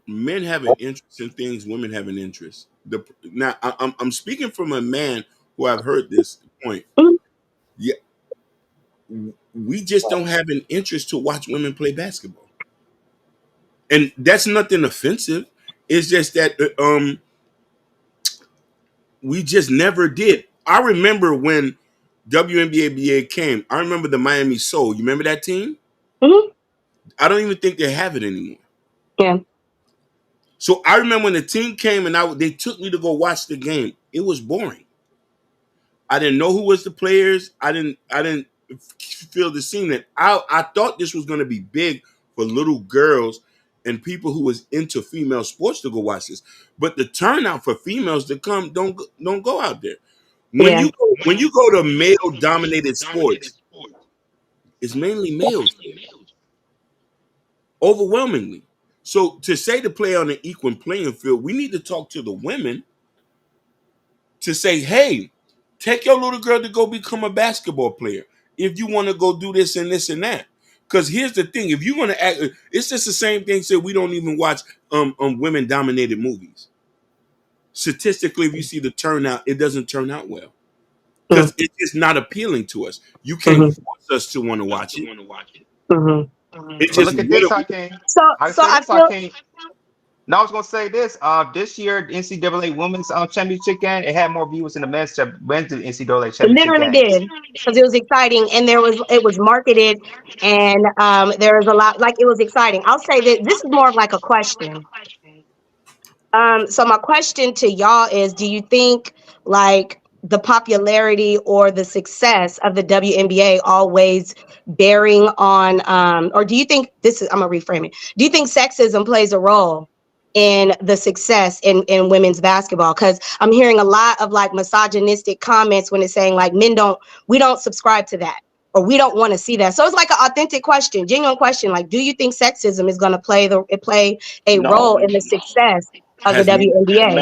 Men have an interest in things women have an interest. Now I'm speaking from a man who I've heard this point. Mhm. Yeah, we just don't have an interest to watch women play basketball, and that's nothing offensive. It's just that we just never did. I remember when WNBA came. I remember the Miami Soul. You remember that team? Mhm. I don't even think they have it anymore. Yeah. So I remember when the team came and they took me to go watch the game. It was boring. I didn't know who was the players. I didn't feel the scene that I thought this was going to be big for little girls and people who was into female sports to go watch this. But the turnout for females to come don't go out there. When Yeah. you go to male dominated sports, it's mainly males there, overwhelmingly. So to say to play on an equal playing field, we need to talk to the women to say, hey, take your little girl to go become a basketball player if you want to go do this and this and that. Because here's the thing: if you're gonna act, it's just the same thing. So we don't even watch women dominated movies. Statistically, if you see the turnout, it doesn't turn out well Mhm. because it's just not appealing to us. You can't Mhm. force us to want to watch it. Mhm. It's But just look at what this, it, Hakeem. So, I so say I this, feel Hakeem. Now I was gonna say this. This year the NCAA Women's Championship game, it had more viewers than the men's NCAA it Championship literally game. did because it was exciting and it was marketed and there was a lot like it was exciting. I'll say that this is more of like a question. So my question to y'all is, do you think like the popularity or the success of the WNBA always bearing on, or do you think this is, I'm gonna reframe it. Do you think sexism plays a role in the success in women's basketball? Because I'm hearing a lot of like misogynistic comments when it's saying like we don't subscribe to that. Or we don't want to see that. So it's like an authentic question, genuine question. Like, do you think sexism is going to play a No, role in the success of the has nothing to WNBA?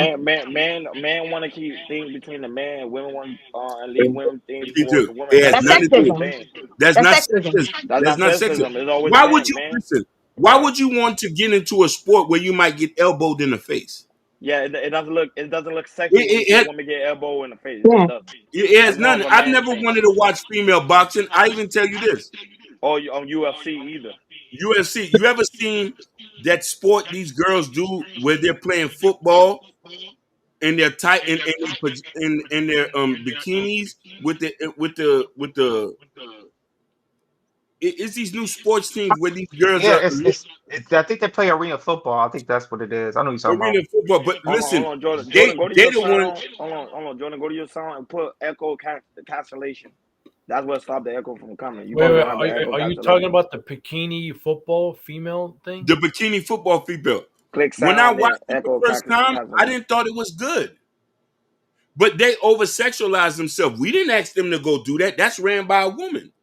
man want to keep things between the man. Women want and leave women things do. towards the women. It has That's That's nothing that's to that's do. the sexism. thing. That's That's not sexism. sexism. That's That's not not sexism. sexism. It's always Why would been, you man. listen? Why would you want to get into a sport where you might get elbowed in the face? Yeah, it doesn't look sexy when you It, see a it, woman get elbow in the face. It just Yeah. doesn't. it has That's more nothing. of a I've man never thing. wanted to watch female boxing. I even tell you this: Or on UFC either. UFC. You ever seen that sport these girls do where they're playing football and they're tight in their bikinis with the it's these new sports teams where these girls Yeah, are it's I think they play arena football. I think that's what it is. I know you're talking arena about. football. But Hold listen, on, Jordan. they Jordan, go to they your the one. sound. Hold on, Jordan. Go to your sound and put echo cancellation. That's what stopped the echo from coming. You Wait, probably wait. don't have the echo Are you talking cancellation. about the bikini football female thing? The bikini football female. Click When I sound and watched it the echo first time, I cancellation. didn't thought it was good. But they over sexualized themselves. We didn't ask them to go do that. That's ran by a woman.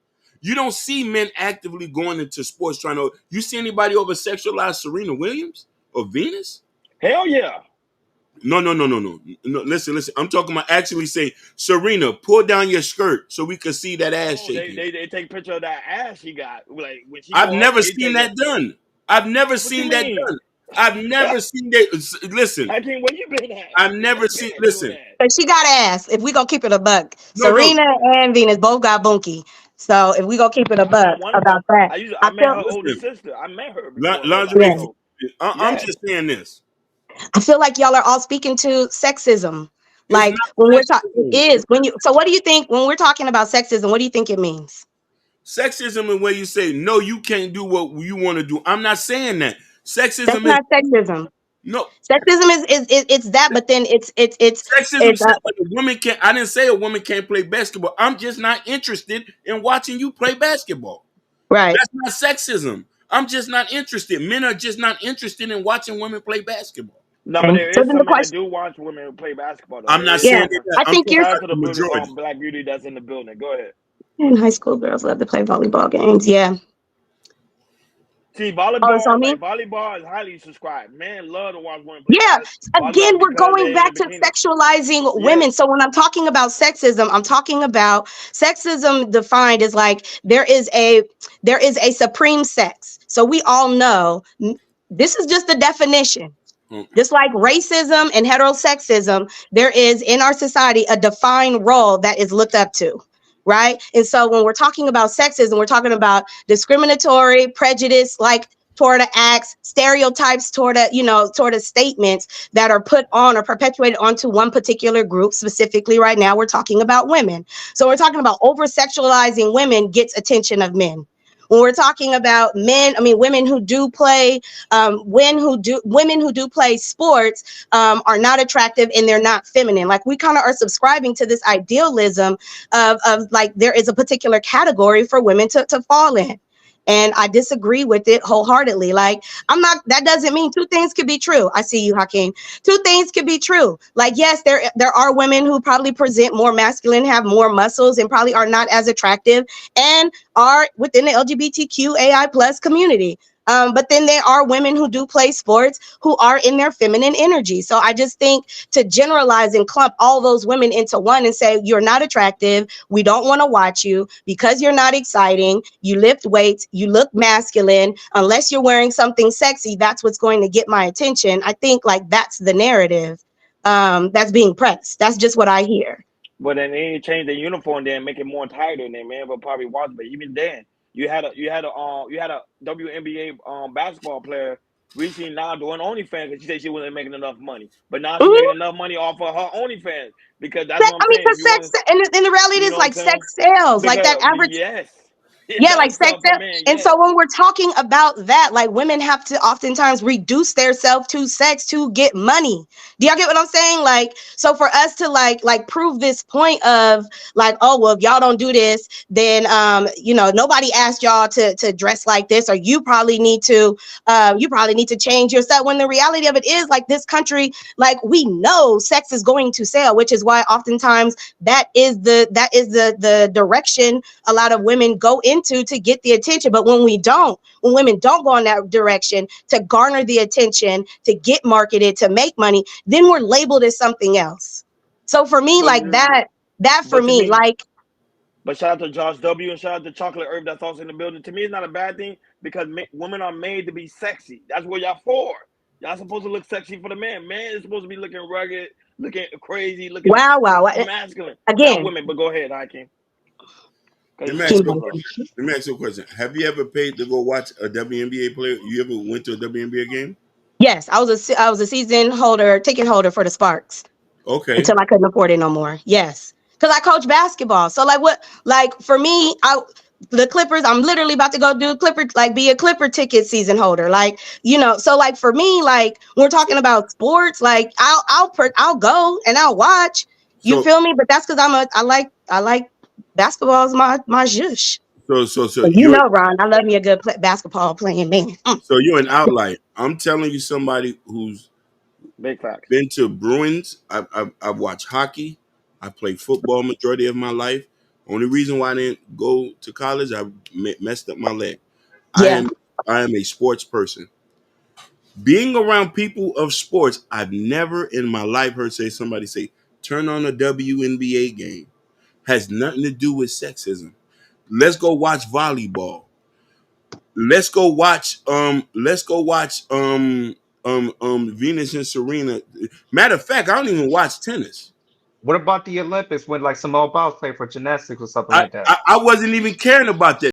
You don't see men actively going into sports trying to. You see anybody over sexualize Serena Williams or Venus? Hell yeah. No. Listen. I'm talking about actually say, Serena, pull down your skirt so we can see that ass Oh, shaking. they take picture of that ass she got. Like when she I've go up, never they seen take it. that done. I've never What you seen that mean? done. I've never seen that. Listen, Hakeem, where you been at? I've Where never you been seen. at doing Listen, that? Because she got ass. If we gonna keep it a buck, no. Serena and Venus both got bunky. So if we gonna keep it a I met buck one of them. about that, I I met feel her older Listen, sister. I met her before in real life. lingerie. yeah, So I'm yeah. just saying this. I feel like y'all are all speaking to sexism. It's Like not when we're talking, it sexism. is when you. So what do you think when we're talking about sexism? What do you think it means? Sexism is where you say no, you can't do what you want to do. I'm not saying that. That's Sexism is not sexism. no. Sexism is it's that, but then Sexism it's said that a woman can't. I didn't say a woman can't play basketball. I'm just not interested in watching you play basketball. right. That's not sexism. I'm just not interested. Men are just not interested in watching women play basketball. No, but Okay. there So is then the some men that question, do watch women who play basketball though. I'm There not is yeah, saying some. that. I I'm think talking you're. Shout out about to the the beauty, majority. Black Beauty that's in the building. Go ahead. In high school, girls love to play volleyball games. Yeah. See, Oh, it's on me. volleyball is highly subscribed. Men love to watch women play Yeah, again, volleyball we're because going they're in the back to bikini. sexualizing Yeah. women. So when I'm talking about sexism, I'm talking about sexism defined as like there is a supreme sex. So we all know This is just the definition. Mm. Just like racism and heterosexism, there is in our society a defined role that is looked up to, right? And so when we're talking about sexism, we're talking about discriminatory, prejudice, like toward the acts, stereotypes toward a, toward the statements that are put on or perpetuated onto one particular group. Specifically, right now, we're talking about women. So we're talking about over sexualizing women gets attention of men. When we're talking about women who do play, women who do play sports are not attractive and they're not feminine. Like we kind of are subscribing to this idealism of like there is a particular category for women to fall in. And I disagree with it wholeheartedly. Like that doesn't mean two things could be true. I see you, Hakeem. Two things could be true. Like, yes, there are women who probably present more masculine, have more muscles, and probably are not as attractive and are within the LGBTQAI plus community. But then there are women who do play sports who are in their feminine energy. So I just think to generalize and clump all those women into one and say, you're not attractive, we don't want to watch you because you're not exciting, you lift weights, you look masculine, unless you're wearing something sexy, that's what's going to get my attention. I think like that's the narrative that's being pressed. That's just what I hear. But then they ain't change the uniform then make it more tighter than man, but probably watch. But even then, you had a WNBA basketball player recently now doing OnlyFans because she said she wasn't making enough money. But now she's making enough money off of her OnlyFans because that's what I'm saying. Because sex, and the reality is like sex sells, like that average. Yes. Yeah, like sex sells. And so when we're talking about that, like women have to oftentimes reduce their self to sex to get money. Do y'all get what I'm saying? Like, so for us to like prove this point of like, oh, well, if y'all don't do this, then nobody asked y'all to dress like this, or you probably need to change yourself. When the reality of it is like this country, like we know sex is going to sell, which is why oftentimes that is the direction a lot of women go into to get the attention. But when women don't go in that direction to garner the attention, to get marketed, to make money, then we're labeled as something else. So for me, like that for me, like. But shout out to Josh W. and shout out to Chocolate Herb that's also in the building. To me, it's not a bad thing because women are made to be sexy. That's what y'all for. Y'all supposed to look sexy for the man. Man is supposed to be looking rugged, looking crazy, looking masculine. Again, not women, but go ahead, Hakeem. Let me ask you a question. Have you ever paid to go watch a WNBA player? You ever went to a WNBA game? Yes, I was a ticket holder for the Sparks. Okay. Until I couldn't afford it no more. Yes, because I coach basketball. So for me, the Clippers. I'm literally about to go do be a Clipper ticket season holder. So like for me, like when we're talking about sports, like I'll go and I'll watch. You feel me? But that's because I like basketball is my zhush. So Ron, I love me a good basketball playing man. So you're an outlier. I'm telling you, somebody who's big facts. Been to Bruins. I've watched hockey. I played football majority of my life. Only reason why I didn't go to college, I messed up my leg. Yeah. I am a sports person. Being around people of sports, I've never in my life heard somebody say, turn on a WNBA game. Has nothing to do with sexism. Let's go watch volleyball. Let's go watch Venus and Serena. Matter of fact, I don't even watch tennis. What about the Olympics when like Simone Biles played for gymnastics or something like that? I wasn't even caring about that.